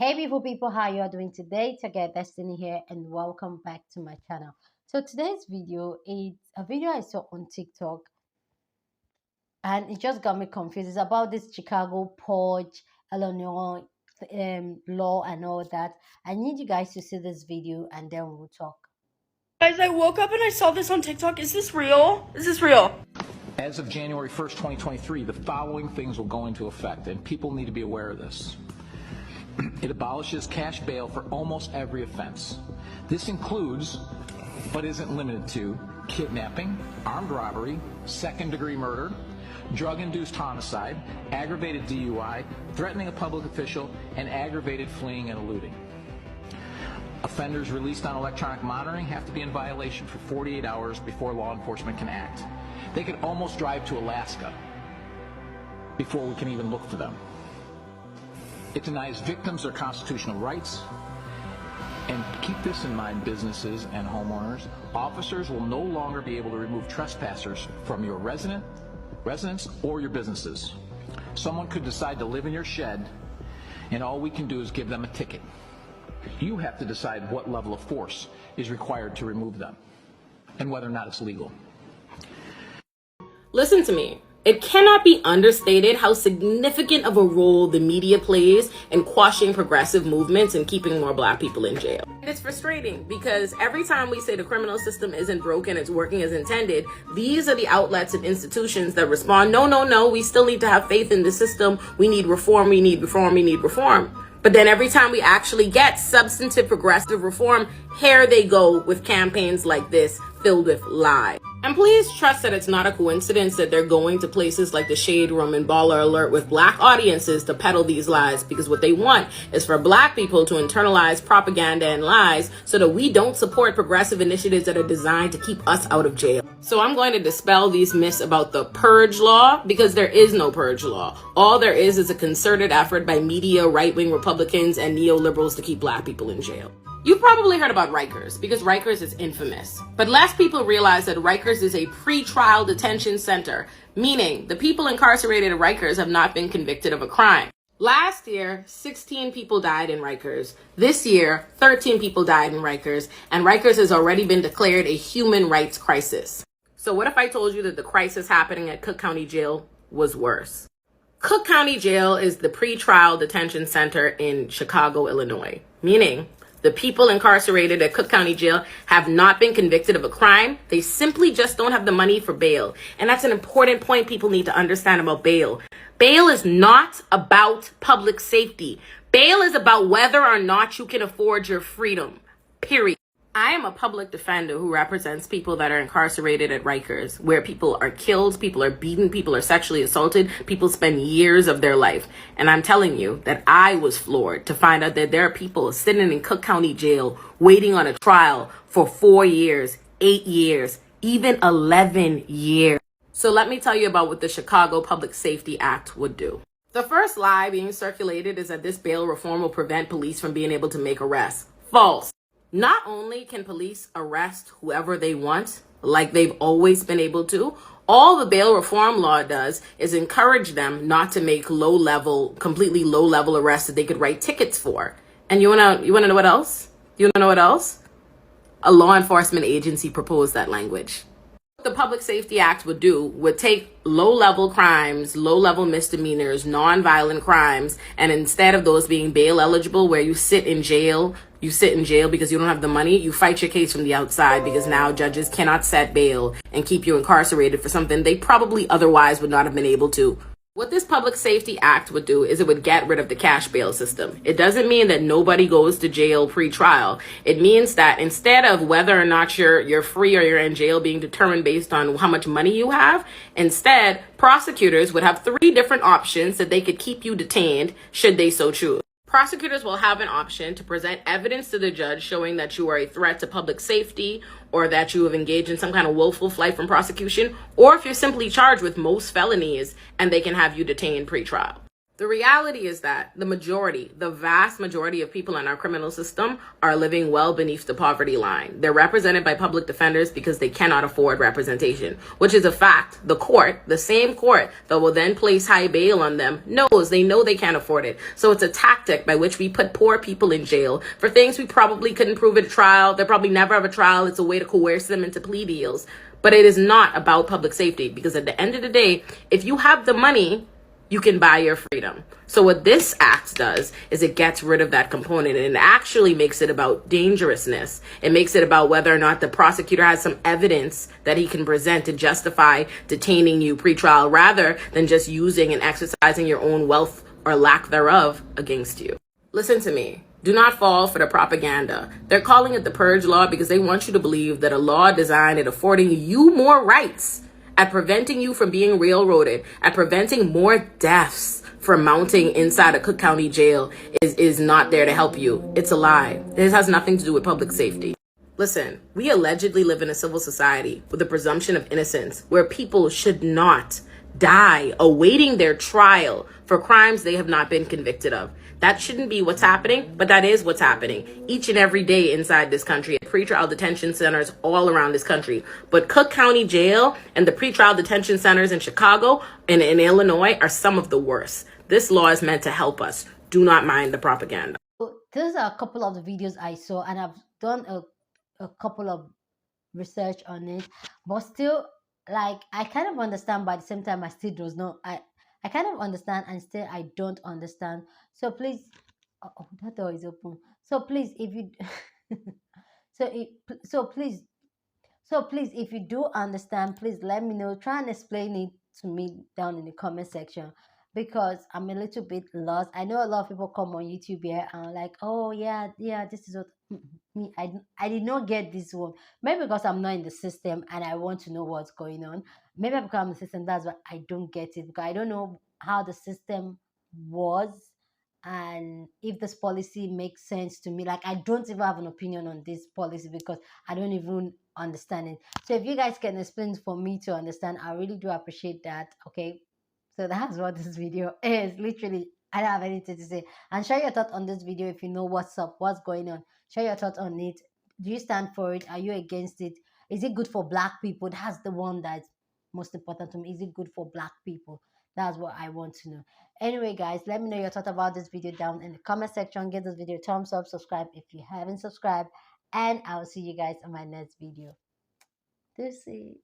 Hey beautiful people, how you are doing today? Together Destiny here and welcome back to my channel. So today's video is a video I saw on TikTok and it just got me confused. It's about this Chicago Purge, Illinois law and all that. I need you guys to see this video and then we'll talk. Guys, I woke up and I saw this on TikTok. Is this real? Is this real? As of January 1st, 2023, the following things will go into effect, and people need to be aware of this. It abolishes cash bail for almost every offense. This includes, but isn't limited to, kidnapping, armed robbery, second-degree murder, drug-induced homicide, aggravated DUI, threatening a public official, and aggravated fleeing and eluding. Offenders released on electronic monitoring have to be in violation for 48 hours before law enforcement can act. They could almost drive to Alaska before we can even look for them. It denies victims their constitutional rights. And keep this in mind, businesses and homeowners. Officers will no longer be able to remove trespassers from your residence or your businesses. Someone could decide to live in your shed, and all we can do is give them a ticket. You have to decide what level of force is required to remove them and whether or not it's legal. Listen to me. It cannot be understated how significant of a role the media plays in quashing progressive movements and keeping more Black people in jail. It's frustrating because every time we say the criminal system isn't broken, it's working as intended, these are the outlets and institutions that respond, no, we still need to have faith in the system. We need reform, we need reform, we need reform. But then every time we actually get substantive progressive reform, here they go with campaigns like this filled with lies. And please trust that it's not a coincidence that they're going to places like the Shade Room and Baller Alert with Black audiences to peddle these lies, because what they want is for Black people to internalize propaganda and lies so that we don't support progressive initiatives that are designed to keep us out of jail. So I'm going to dispel these myths about the Purge law, because there is no Purge law. All there is a concerted effort by media, right-wing Republicans, and neoliberals to keep Black people in jail. You've probably heard about Rikers, because Rikers is infamous. But less people realize that Rikers is a pre-trial detention center, meaning the people incarcerated at Rikers have not been convicted of a crime. Last year, 16 people died in Rikers. This year, 13 people died in Rikers, and Rikers has already been declared a human rights crisis. So what if I told you that the crisis happening at Cook County Jail was worse? Cook County Jail is the pre-trial detention center in Chicago, Illinois, meaning the people incarcerated at Cook County Jail have not been convicted of a crime. They simply just don't have the money for bail. And that's an important point people need to understand about bail. Bail is not about public safety. Bail is about whether or not you can afford your freedom, period. I am a public defender who represents people that are incarcerated at Rikers, where people are killed, people are beaten, people are sexually assaulted, people spend years of their life. And I'm telling you that I was floored to find out that there are people sitting in Cook County Jail waiting on a trial for 4 years, 8 years, even 11 years. So let me tell you about what the Chicago Public Safety Act would do. The first lie being circulated is that this bail reform will prevent police from being able to make arrests. False. Not only can police arrest whoever they want, like they've always been able to, all the bail reform law does is encourage them not to make completely low-level arrests that they could write tickets for. And you wanna know what else? You wanna know what else? A law enforcement agency proposed that language. What the Public Safety Act would take low-level crimes, low-level misdemeanors, non-violent crimes, and instead of those being bail eligible, where you sit in jail because you don't have the money, you fight your case from the outside, because now judges cannot set bail and keep you incarcerated for something they probably otherwise would not have been able to. What this Public Safety Act would do is it would get rid of the cash bail system. It doesn't mean that nobody goes to jail pre-trial. It means that instead of whether or not you're free or you're in jail being determined based on how much money you have, instead, prosecutors would have 3 different options that they could keep you detained should they so choose. Prosecutors will have an option to present evidence to the judge showing that you are a threat to public safety, or that you have engaged in some kind of willful flight from prosecution, or if you're simply charged with most felonies and they can have you detained pre-trial. The reality is that the vast majority of people in our criminal system are living well beneath the poverty line. They're represented by public defenders because they cannot afford representation, which is a fact. The court, the same court that will then place high bail on them, they know they can't afford it. So it's a tactic by which we put poor people in jail for things we probably couldn't prove at a trial. They'll probably never have a trial. It's a way to coerce them into plea deals. But it is not about public safety, because at the end of the day, if you have the money, you can buy your freedom. So what this act does is it gets rid of that component, and it actually makes it about dangerousness. It makes it about whether or not the prosecutor has some evidence that he can present to justify detaining you pre-trial, rather than just using and exercising your own wealth or lack thereof against you. Listen to me. Do not fall for the propaganda. They're calling it the Purge law because they want you to believe that a law designed at affording you more rights, at preventing you from being railroaded, at preventing more deaths from mounting inside a Cook County jail is not there to help you. It's a lie. This has nothing to do with public safety. Listen, we allegedly live in a civil society with a presumption of innocence where people should not die awaiting their trial for crimes they have not been convicted of. That shouldn't be what's happening, but that is what's happening each and every day inside this country at pretrial detention centers all around this country. But Cook County Jail and the pretrial detention centers in Chicago and in Illinois are some of the worst. This law is meant to help us. Do not mind the propaganda. So these are a couple of the videos I saw, and I've done a couple of research on it, but still, like, I kind of understand, but at the same time I still does not, I kind of understand and still I don't understand. So please, oh, that door is open. So please, if you so it so please so please, if you do understand, please let me know. Try and explain it to me down in the comment section, because I'm a little bit lost. I know a lot of people come on YouTube here and are like, oh yeah, yeah, this is what me. I did not get this one. Maybe because I'm not in the system and I want to know what's going on. Maybe because I'm in the system, that's why I don't get it, because I don't know how the system was, and if this policy makes sense to me. Like, I don't even have an opinion on this policy because I don't even understand it. So if you guys can explain for me to understand, I really do appreciate that. Okay, so that's what this video is. Literally, I don't have anything to say. And share your thoughts on this video if you know what's up, what's going on. Share your thoughts on it. Do you stand for it? Are you against it? Is it good for black people? That's the one that's most important to me. Is it good for black people? That's what I want to know. Anyway, guys, let me know your thoughts about this video down in the comment section. Give this video a thumbs up, subscribe if you haven't subscribed, and I'll see you guys on my next video. This is